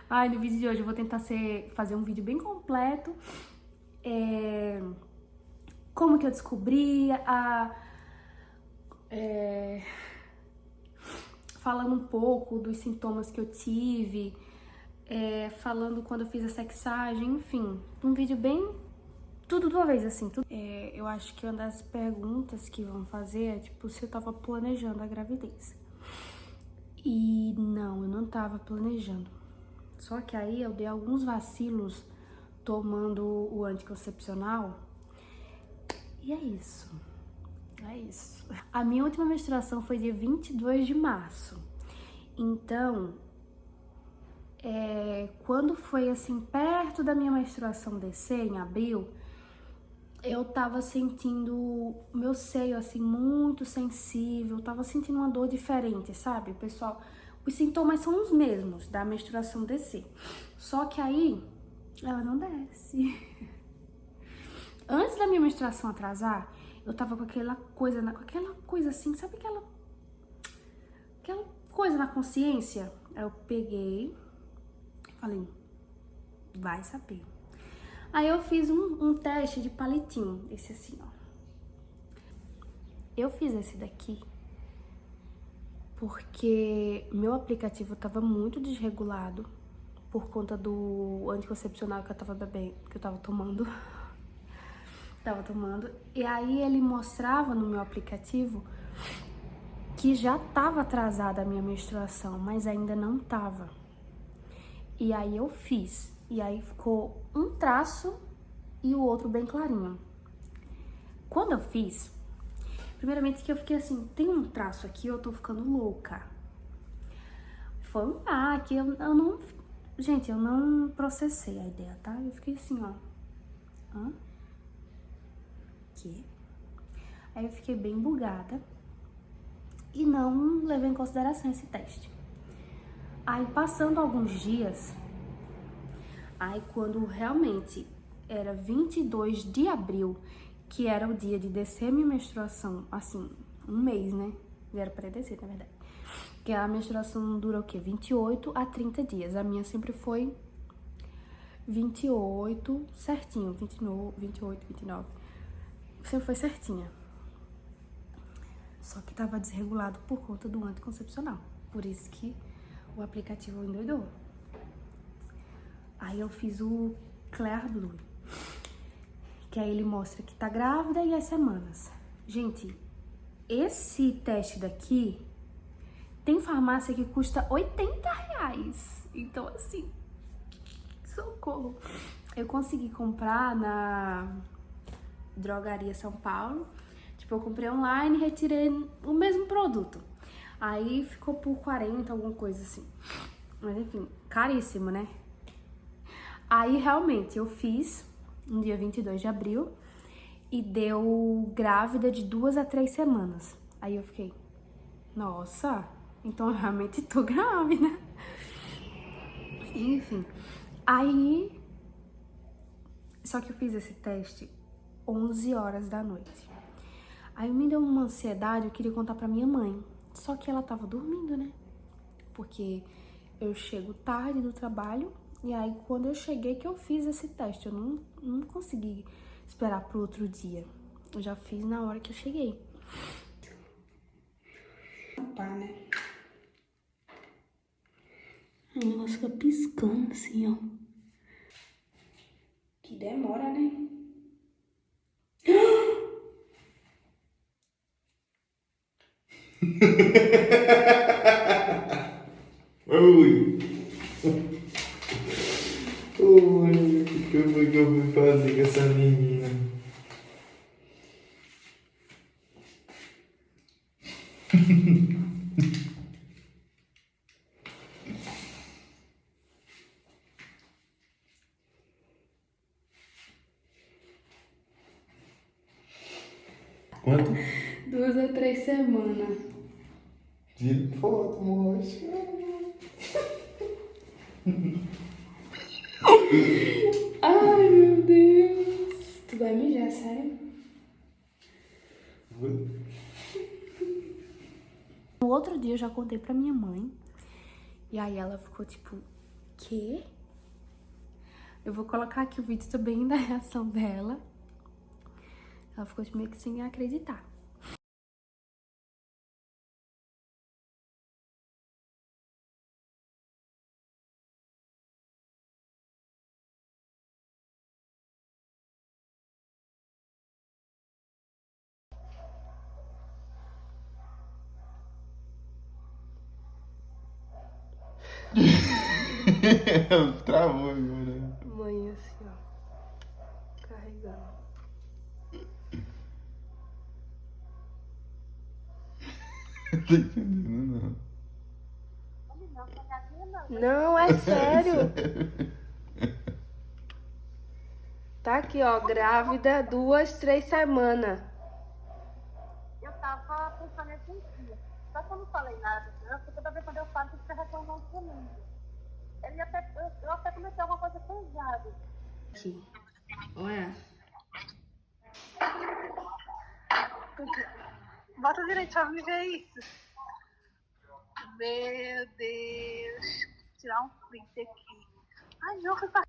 Ai, no vídeo de hoje eu vou tentar fazer um vídeo bem completo. Como que eu descobri, falando um pouco dos sintomas que eu tive, falando quando eu fiz a sexagem, enfim. Um vídeo bem... tudo de uma vez, assim. Eu acho que uma das perguntas que vão fazer é, tipo, se eu tava planejando a gravidez. E não, eu não tava planejando. Só que aí eu dei alguns vacilos tomando o anticoncepcional. E é isso. É isso. A minha última menstruação foi dia 22 de março. Então, quando foi assim, perto da minha menstruação descer, em abril, eu tava sentindo o meu seio, assim, muito sensível. Tava sentindo uma dor diferente, sabe? Pessoal, os sintomas são os mesmos da menstruação descer. Só que aí, ela não desce. Antes da minha menstruação atrasar, eu tava com aquela coisa assim, sabe aquela coisa na consciência? Aí eu peguei, falei, vai saber. Aí eu fiz um teste de palitinho, esse assim, ó. Eu fiz esse daqui porque meu aplicativo tava muito desregulado por conta do anticoncepcional que eu tava bebendo, que eu tava tomando. E aí ele mostrava no meu aplicativo que já tava atrasada a minha menstruação, mas ainda não tava. E aí eu fiz. E aí ficou um traço e o outro bem clarinho. Quando eu fiz, primeiramente que eu fiquei assim, tem um traço aqui, eu tô ficando louca. Foi um baque, eu não... Gente, eu não processei a ideia, tá? Eu fiquei assim, ó. Hã? Que? Aí eu fiquei bem bugada e não levei em consideração esse teste. Aí passando alguns dias, aí quando realmente era 22 de abril, que era o dia de descer minha menstruação, assim, um mês, né? Era pra descer, na verdade. Que a menstruação dura o quê? 28 a 30 dias. A minha sempre foi 28, certinho, 29, 28, 29. Sempre foi certinha. Só que tava desregulado por conta do anticoncepcional. Por isso que o aplicativo endoidou. Aí eu fiz o Clear Blue, que aí ele mostra que tá grávida e as semanas. Gente, esse teste daqui tem farmácia que custa R$80. Então, assim, socorro. Eu consegui comprar na Drogaria São Paulo. Tipo, eu comprei online e retirei o mesmo produto. Aí ficou por 40, alguma coisa assim. Mas enfim, caríssimo, né? Aí realmente eu fiz no dia 22 de abril e deu grávida de 2 a 3 semanas. Aí eu fiquei, nossa, então eu realmente tô grávida. Enfim, aí... Só que eu fiz esse teste 11 horas da noite. Aí me deu uma ansiedade, eu queria contar pra minha mãe. Só que ela tava dormindo, né? Porque eu chego tarde do trabalho e aí quando eu cheguei que eu fiz esse teste. Eu não consegui esperar pro outro dia. Eu já fiz na hora que eu cheguei. Pá, né? Ela fica piscando assim, ó. Que demora, né? Ui! Ui, o que foi que eu fui fazer com essa menina? Quanto? 2 a 3 semanas. Tira foto, mostra. Ai, meu Deus. Tu vai mijar, sério? No outro dia eu já contei pra minha mãe. E aí ela ficou tipo, quê? Eu vou colocar aqui o vídeo também da reação dela. Ela ficou meio que sem acreditar. Travou agora. Mãe, assim, ó. Carregando. Não tô entendendo, não. Não, é sério. Tá aqui, ó, grávida 2, 3 semanas. Eu tava pensando nesse dia. Só que eu não falei nada, não, porque toda vez quando eu falo, você fica reclamando comigo. Eu até comecei alguma coisa pesada. Aqui. Olha. Bota direito pra me ver isso. Meu Deus. Vou tirar um print aqui. Ai, não, foi pra...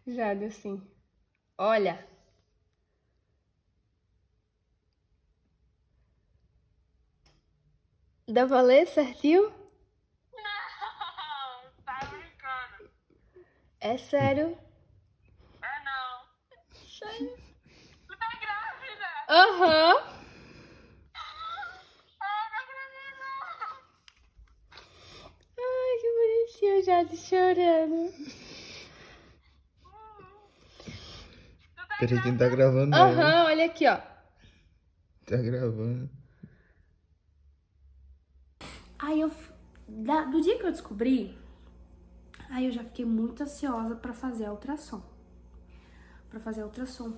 Jade, assim. Olha. Dá pra ler certinho? Não, tá brincando. É sério. É não. Sério. Tu tá grávida? Aham. Ah, não acredito. Ai, que bonitinho, Jade chorando. Peraí, quem tá gravando? Aham, olha aqui, ó. Tá gravando. Aí do dia que eu descobri, aí eu já fiquei muito ansiosa pra fazer a ultrassom.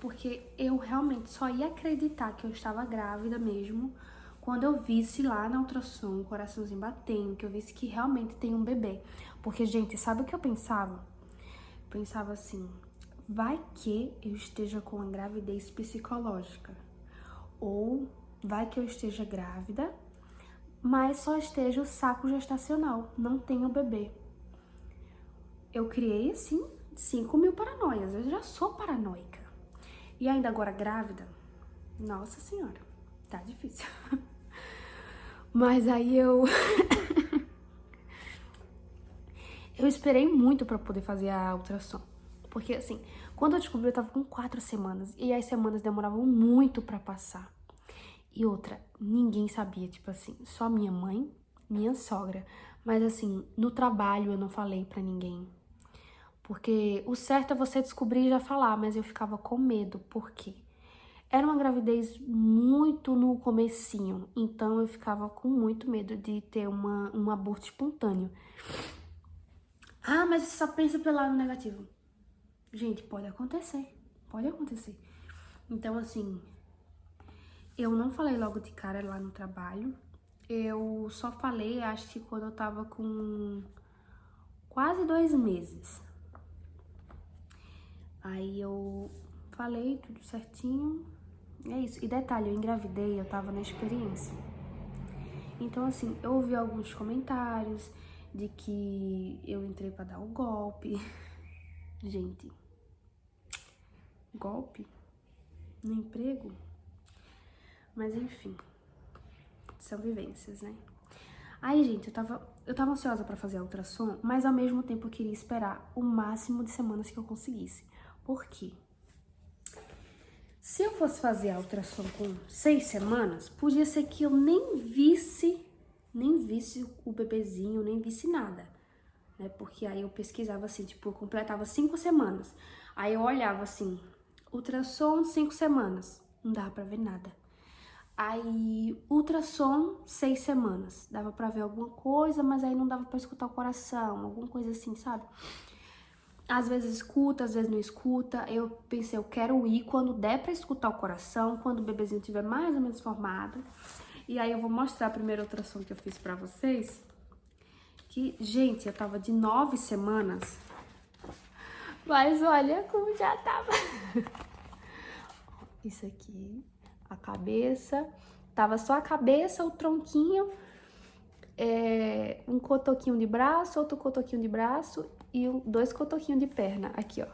Porque eu realmente só ia acreditar que eu estava grávida mesmo quando eu visse lá na ultrassom o coraçãozinho batendo, que eu visse que realmente tem um bebê. Porque, gente, sabe o que eu pensava? Pensava assim, vai que eu esteja com a gravidez psicológica. Ou vai que eu esteja grávida, mas só esteja o saco gestacional, não tenho bebê. Eu criei, assim, 5.000 paranoias. Eu já sou paranoica. E ainda agora grávida, nossa senhora, tá difícil. Mas aí eu esperei muito pra poder fazer a ultrassom. Porque, assim, quando eu descobri, eu tava com 4 semanas. E as semanas demoravam muito pra passar. E outra, ninguém sabia, tipo assim, só minha mãe, minha sogra. Mas, assim, no trabalho eu não falei pra ninguém. Porque o certo é você descobrir e já falar, mas eu ficava com medo. Por quê? Era uma gravidez muito no comecinho, então eu ficava com muito medo de ter um aborto espontâneo. Ah, mas você só pensa pelo lado negativo. Gente, pode acontecer. Pode acontecer. Então, assim, eu não falei logo de cara lá no trabalho. Eu só falei, acho que quando eu tava com quase 2 meses. Aí eu falei tudo certinho. É isso. E detalhe, eu engravidei, eu tava na experiência. Então, assim, eu ouvi alguns comentários de que eu entrei pra dar um golpe. Gente, golpe no emprego? Mas enfim, são vivências, né? Aí, gente, eu tava ansiosa pra fazer a ultrassom, mas ao mesmo tempo eu queria esperar o máximo de semanas que eu conseguisse. Por quê? Se eu fosse fazer a ultrassom com 6 semanas, podia ser que eu nem visse o bebezinho, nem visse nada, né? Porque aí eu pesquisava assim, tipo, eu completava 5 semanas. Aí eu olhava assim, ultrassom 5 semanas, não dava pra ver nada. Aí, ultrassom 6 semanas, dava pra ver alguma coisa, mas aí não dava pra escutar o coração, alguma coisa assim, sabe? Às vezes escuta, às vezes não escuta. Eu pensei, eu quero ir quando der pra escutar o coração, quando o bebezinho estiver mais ou menos formado. E aí eu vou mostrar a primeira ultrassom que eu fiz pra vocês. Que, gente, eu tava de 9 semanas. Mas olha como já tava. Isso aqui, a cabeça. Tava só a cabeça, o tronquinho um cotoquinho de braço, outro cotoquinho de braço e 2 cotoquinhos de perna. Aqui, ó.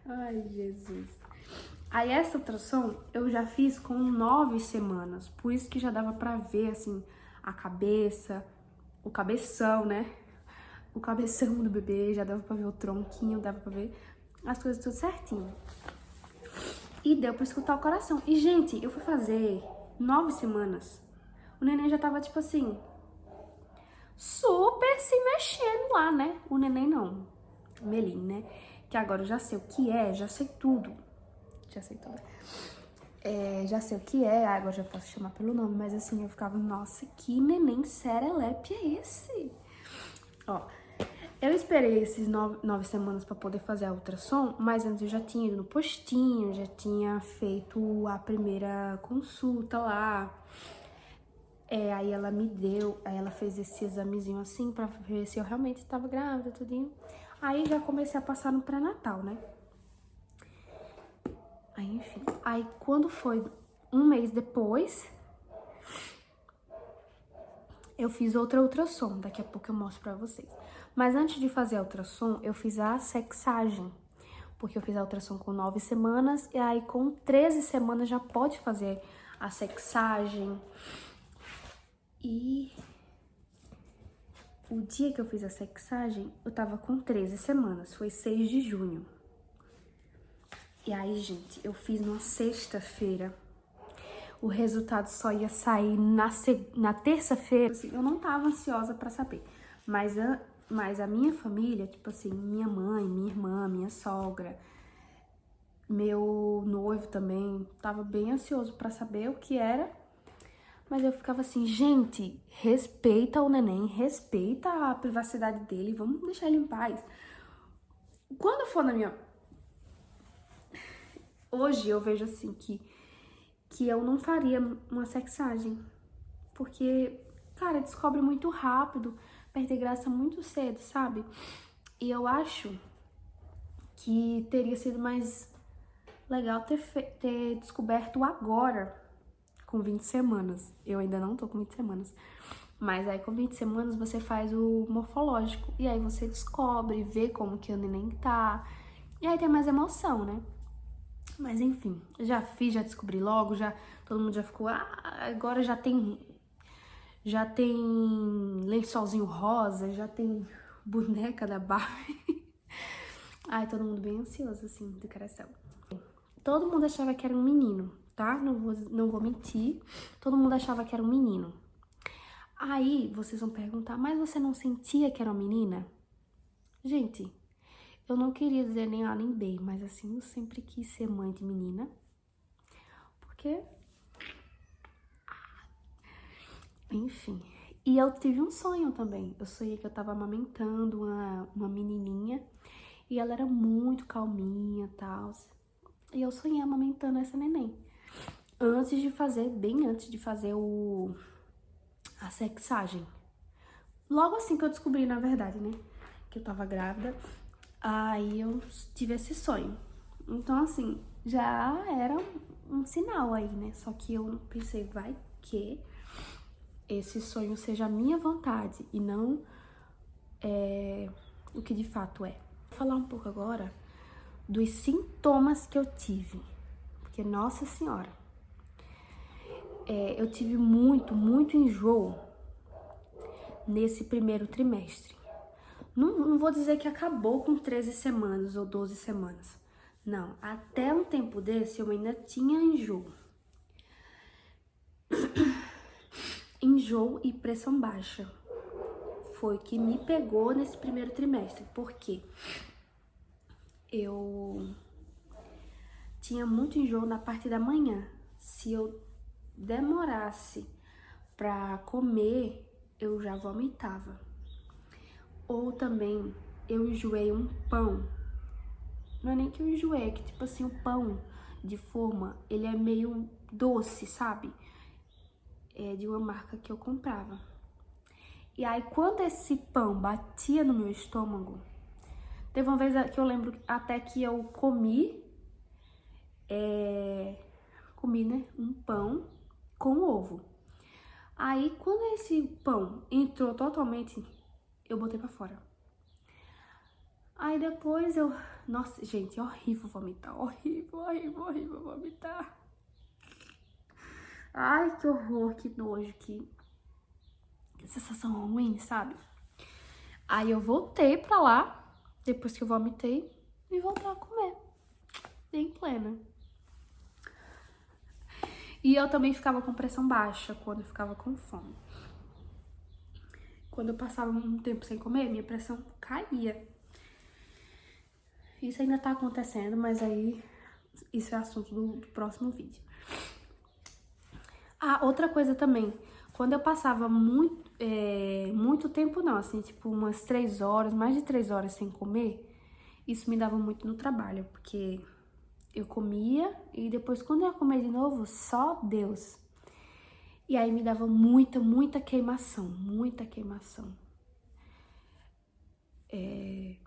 Ai, Jesus. Aí essa ultrassom eu já fiz com 9 semanas, por isso que já dava pra ver, assim, a cabeça, o cabeção, né? O cabeção do bebê, já dava pra ver o tronquinho, dava pra ver as coisas tudo certinho. E deu pra escutar o coração. E, gente, eu fui fazer 9 semanas, o neném já tava, tipo assim, super se mexendo lá, né? O neném não, o Melim, né? Que agora eu já sei o que é, já sei tudo. Já sei tudo. Já sei o que é, agora já posso chamar pelo nome, mas assim, eu ficava, nossa, que neném serelepe é esse? Ó, eu esperei esses 9 semanas pra poder fazer a ultrassom, mas antes eu já tinha ido no postinho, já tinha feito a primeira consulta lá. Aí ela me deu, aí ela fez esse examezinho assim pra ver se eu realmente estava grávida, tudinho. Aí já comecei a passar no pré-natal, né? Aí, enfim. Aí, quando foi um mês depois, eu fiz outra ultrassom. Daqui a pouco eu mostro pra vocês. Mas antes de fazer a ultrassom, eu fiz a sexagem. Porque eu fiz a ultrassom com 9 semanas. E aí, com 13 semanas, já pode fazer a sexagem. E o dia que eu fiz a sexagem, eu tava com 13 semanas. Foi 6 de junho. E aí, gente, eu fiz numa sexta-feira. O resultado só ia sair na terça-feira. Assim, eu não tava ansiosa pra saber. Mas a minha família, tipo assim, minha mãe, minha irmã, minha sogra, meu noivo também, tava bem ansioso pra saber o que era. Mas eu ficava assim, gente, respeita o neném, respeita a privacidade dele, vamos deixar ele em paz. Quando for na minha... Hoje eu vejo assim que eu não faria uma sexagem, porque, cara, descobre muito rápido, perde graça muito cedo, sabe? E eu acho que teria sido mais legal ter descoberto agora, com 20 semanas. Eu ainda não tô com 20 semanas. Mas aí com 20 semanas você faz o morfológico, e aí você descobre, vê como que o neném tá, e aí tem mais emoção, né? Mas enfim, já fiz, já descobri logo, já todo mundo já ficou, agora já tem lençolzinho rosa, já tem boneca da Barbie. Ai, todo mundo bem ansioso, assim, do coração. Todo mundo achava que era um menino, tá? Não vou mentir, todo mundo achava que era um menino. Aí, vocês vão perguntar, mas você não sentia que era uma menina? Gente, eu não queria dizer nem A nem B, mas assim, eu sempre quis ser mãe de menina. Porque... Enfim. E eu tive um sonho também. Eu sonhei que eu tava amamentando uma menininha. E ela era muito calminha e tal. E eu sonhei amamentando essa neném. Bem antes de fazer a sexagem. Logo assim que eu descobri, na verdade, né? Que eu tava grávida. Aí eu tive esse sonho. Então, assim, já era um sinal aí, né? Só que eu pensei, vai que esse sonho seja a minha vontade e não o que de fato é. Vou falar um pouco agora dos sintomas que eu tive. Porque, nossa senhora, eu tive muito enjoo nesse primeiro trimestre. Não vou dizer que acabou com 13 semanas ou 12 semanas. Não, até um tempo desse eu ainda tinha enjoo. Enjoo e pressão baixa. Foi o que me pegou nesse primeiro trimestre. Porque eu tinha muito enjoo na parte da manhã. Se eu demorasse pra comer, eu já vomitava. Ou também, eu enjoei um pão. Não é nem que eu enjoei, é que tipo assim, o pão de forma, ele é meio doce, sabe? É de uma marca que eu comprava. E aí, quando esse pão batia no meu estômago, teve uma vez que eu lembro até que eu comi, né, um pão com ovo. Aí, quando esse pão entrou totalmente, eu botei pra fora. Aí depois eu... Nossa, gente, é horrível vomitar. Horrível vomitar. Ai, que horror, que nojo, que sensação ruim, sabe? Aí eu voltei pra lá, depois que eu vomitei, e voltei a comer. Bem plena. E eu também ficava com pressão baixa quando eu ficava com fome. Quando eu passava um tempo sem comer, minha pressão caía. Isso ainda tá acontecendo, mas aí isso é assunto do próximo vídeo. Ah, outra coisa também. Quando eu passava muito tempo não, assim, tipo umas 3 horas, mais de 3 horas sem comer, isso me dava muito no trabalho, porque eu comia e depois quando eu ia comer de novo, só Deus. E aí me dava muita queimação, muita queimação. E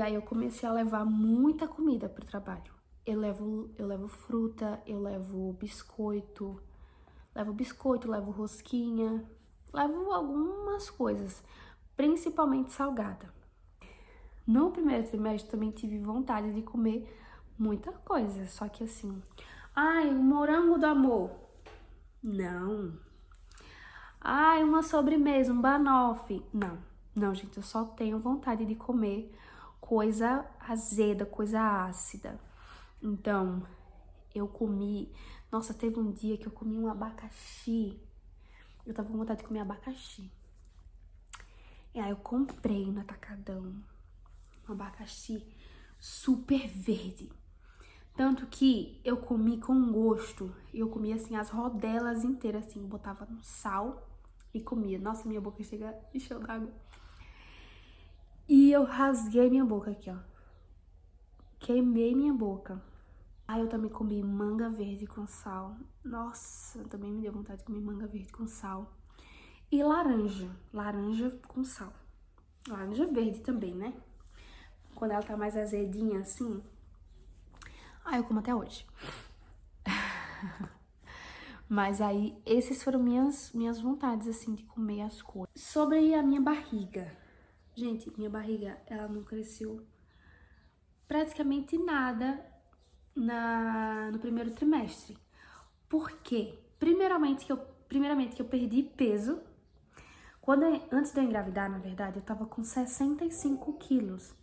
aí eu comecei a levar muita comida pro trabalho. Eu levo fruta, eu levo biscoito, levo rosquinha, levo algumas coisas, principalmente salgada. No primeiro trimestre também tive vontade de comer muita coisa, só que assim, ai, o morango do amor, não. Ai, uma sobremesa, um banoffee, não, gente, eu só tenho vontade de comer coisa azeda, coisa ácida. Então, eu comi... Nossa, teve um dia que eu comi um abacaxi. Eu tava com vontade de comer abacaxi. E aí eu comprei no Atacadão um abacaxi super verde. Tanto que eu comi com gosto. Eu comia assim as rodelas inteiras, assim. Botava no sal e comia. Nossa, minha boca chega encheu d'água. E eu rasguei minha boca aqui, ó. Queimei minha boca. Aí eu também comi manga verde com sal. Nossa, também me deu vontade de comer manga verde com sal. E laranja com sal. Laranja verde também, né? Quando ela tá mais azedinha assim. Aí eu como até hoje. Mas aí, esses foram minhas vontades, assim, de comer as coisas. Sobre a minha barriga. Gente, minha barriga, ela não cresceu praticamente nada no primeiro trimestre. Por quê? Primeiramente que eu perdi peso. Antes de eu engravidar, na verdade, eu tava com 65 quilos.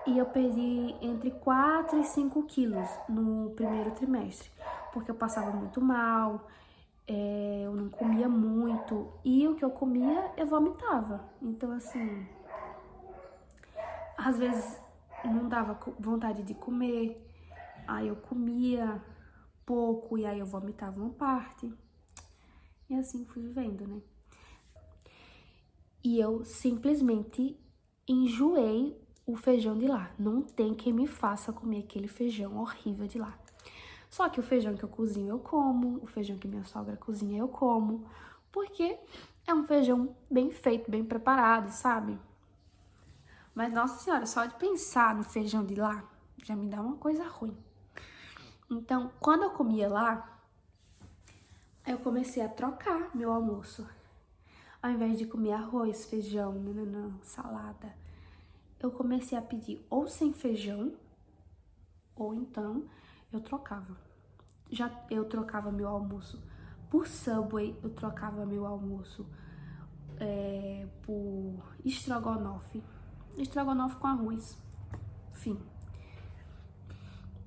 E eu perdi entre 4 e 5 quilos no primeiro trimestre. Porque eu passava muito mal, eu não comia muito. E o que eu comia, eu vomitava. Então, assim, às vezes não dava vontade de comer. Aí eu comia pouco e aí eu vomitava uma parte. E assim fui vivendo, né? E eu simplesmente enjoei o feijão de lá. Não tem quem me faça comer aquele feijão horrível de lá. Só que o feijão que eu cozinho eu como, o feijão que minha sogra cozinha eu como, porque é um feijão bem feito, bem preparado, sabe? Mas, nossa senhora, só de pensar no feijão de lá, já me dá uma coisa ruim. Então, quando eu comia lá, eu comecei a trocar meu almoço. Ao invés de comer arroz, feijão, salada, eu comecei a pedir ou sem feijão, ou então eu trocava. Eu trocava meu almoço por Subway, eu trocava meu almoço por estrogonofe com arroz, enfim.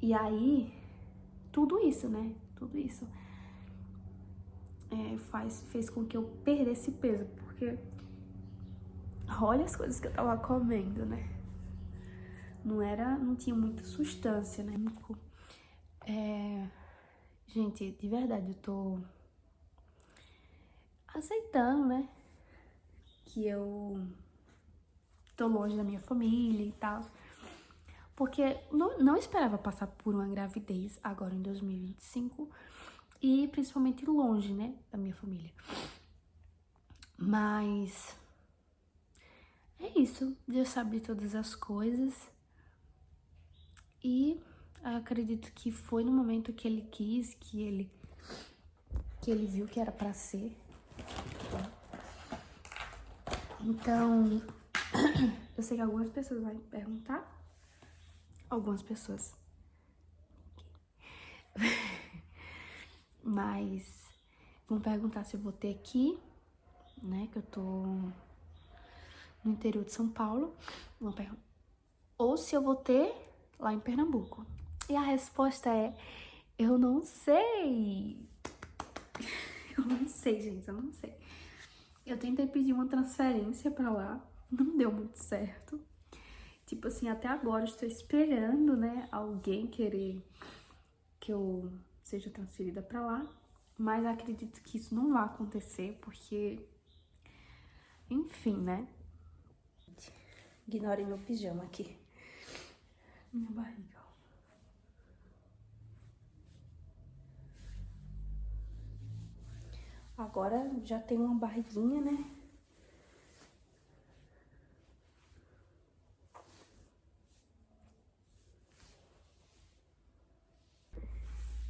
E aí, tudo isso, né? Tudo isso fez com que eu perdesse peso, porque olha as coisas que eu tava comendo, né? Não tinha muita substância, né? Gente, de verdade, eu tô aceitando, né? Que eu tô longe da minha família e tal. Porque não esperava passar por uma gravidez agora em 2025. E principalmente longe, né, da minha família. Mas é isso. Deus sabe de todas as coisas. E eu acredito que foi no momento que ele quis, que porque ele viu que era pra ser. Então, eu sei que algumas pessoas vão perguntar. Algumas pessoas. Mas vão perguntar se eu vou ter aqui, né? Que eu tô no interior de São Paulo. Vão perguntar. Ou se eu vou ter lá em Pernambuco. E a resposta é: eu não sei. Eu não sei, gente, eu não sei. Eu tentei pedir uma transferência pra lá, não deu muito certo. Tipo assim, até agora eu estou esperando, né, alguém querer que eu seja transferida pra lá. Mas acredito que isso não vai acontecer, porque... Enfim, né? Ignorem meu pijama aqui. Minha barriga. Agora já tem uma barriguinha, né?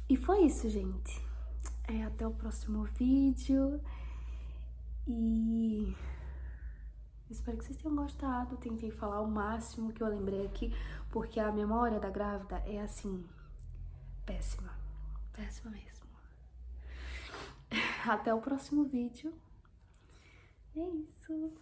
E foi isso, gente. Até o próximo vídeo. E espero que vocês tenham gostado. Tentei falar o máximo que eu lembrei aqui, porque a memória da grávida é assim, péssima. Péssima mesmo. Até o próximo vídeo. É isso.